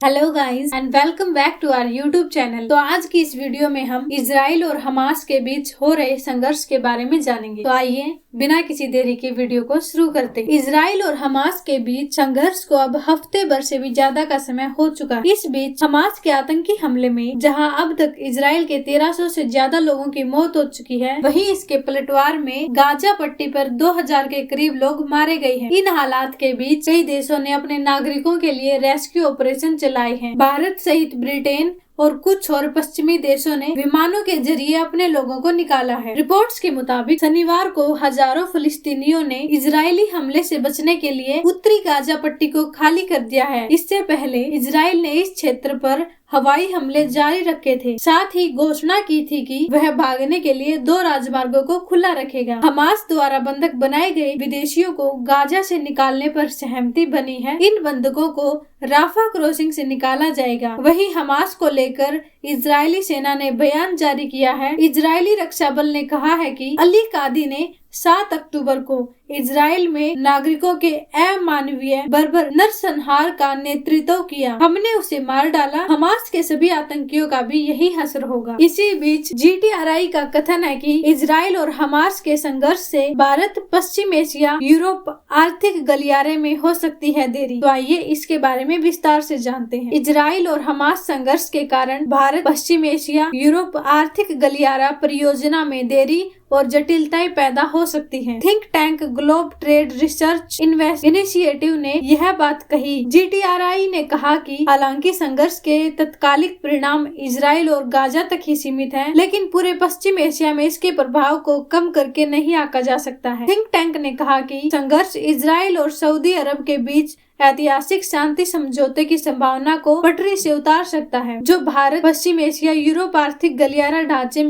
Hello guys and welcome back to our YouTube channel. तो आज की इस वीडियो में हम इजराइल और हमास के बीच हो रहे संघर्ष के बारे में जानेंगे। तो आइए बिना किसी देरी के वीडियो को शुरू करते हैं। इजराइल और हमास के बीच संघर्ष को अब हफ्ते भर से भी ज्यादा का समय हो चुका है। इस बीच हमास के आतंकी हमले में जहां अब तक इजराइल के 1300 से ज्यादा लोगों की मौत हो चुकी है, वहीं इसके पलटवार में गाजा पट्टी पर 2000 के करीब लोग मारे गए हैं। इन हालात के बीच कई देशों ने अपने नागरिकों के लिए रेस्क्यू ऑपरेशन चलाए हैं। भारत सहित ब्रिटेन और कुछ और पश्चिमी देशों ने विमानों के जरिए अपने लोगों को निकाला है। रिपोर्ट्स के मुताबिक शनिवार को हजारों फिलिस्तीनियों ने इजरायली हमले से बचने के लिए उत्तरी गाजा पट्टी को खाली कर दिया है। इससे पहले इजराइल ने इस क्षेत्र पर हवाई हमले जारी रखे थे। साथ ही घोषणा की थी कि वह भागने के लिए 2 राजमार्गों को खुला रखेगा। हमास द्वारा बंधक बनाए गए विदेशियों को गाजा से निकालने पर सहमति बनी है। इन बंधकों को राफा क्रॉसिंग से निकाला जाएगा। वहीं हमास को लेकर इजरायली सेना ने बयान जारी किया है। इजरायली रक्षा बल ने कहा है कि अली कादी ने 7 अक्टूबर को इजराइल में नागरिकों के अमानवीय बर्बर नरसंहार का नेतृत्व किया। हमने उसे मार डाला। हमास के सभी आतंकियों का भी यही हश्र होगा। इसी बीच GTRI का कथन है कि इजराइल और हमास के संघर्ष से भारत, पश्चिम एशिया, यूरोप आर्थिक गलियारे में हो सकती है देरी। तो आइए इसके बारे में विस्तार से जानते हैं। इजराइल और हमास संघर्ष के कारण भारत, पश्चिम एशिया, यूरोप आर्थिक गलियारा परियोजना में देरी और जटिलताएं पैदा हो सकती हैं। Think tank globe trade research initiative ने यह बात कही। GTRI ने कहा कि हालांकि संघर्ष के तत्कालिक परिणाम इजराइल और गाजा तक ही सीमित हैं, लेकिन पूरे पश्चिम एशिया में इसके प्रभाव को कम करके नहीं आंका जा सकता है। थिंक टैंक ने कहा कि संघर्ष इजराइल और सऊदी अरब के बीच ऐतिहासिक शांति समझौते की संभावना को पटरी से उतार सकता है, जो भारत, पश्चिम एशिया, यूरोप आर्थिक गलियारा ढांचे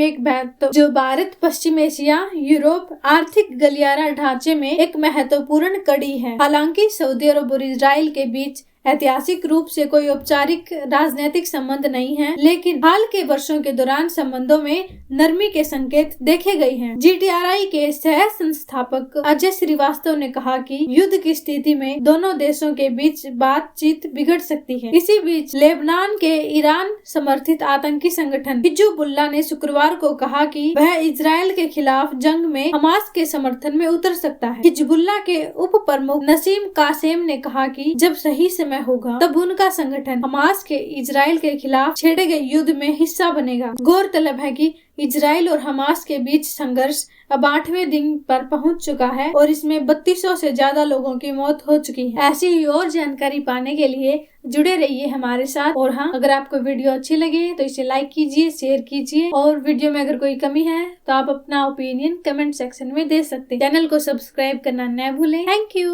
में एक महत्वपूर्ण कड़ी है। हालांकि सऊदी अरब और इजराइल के बीच ऐतिहासिक रूप से कोई औपचारिक राजनीतिक संबंध नहीं है, लेकिन हाल के वर्षों के दौरान संबंधों में नरमी के संकेत देखे गए हैं। GTRI के सह संस्थापक अजय श्रीवास्तव ने कहा कि युद्ध की स्थिति में दोनों देशों के बीच बातचीत बिगड़ सकती है। इसी बीच लेबनान के ईरान समर्थित आतंकी संगठन हिजबुल्लाह ने शुक्रवार को कहा कि वह इजराइल के खिलाफ जंग में हमास के समर्थन में उतर सकता है। हिजबुल्लाह के उप प्रमुख नसीम कासेम ने कहा कि जब सही समय होगा तब उनका संगठन हमास के इजराइल के खिलाफ छेड़े गए युद्ध में हिस्सा बनेगा। गौरतलब है कि इजराइल और हमास के बीच संघर्ष अब 8वें दिन पर पहुंच चुका है और इसमें 3200 से ज्यादा लोगों की मौत हो चुकी है। ऐसी ही और जानकारी पाने के लिए जुड़े रहिए हमारे साथ। और हाँ, अगर आपको वीडियो अच्छी लगे तो इसे लाइक कीजिए, शेयर कीजिए, और वीडियो में अगर कोई कमी है तो आप अपना ओपिनियन कमेंट सेक्शन में दे सकते हैं। चैनल को सब्सक्राइब करना न भूलें। Thank you.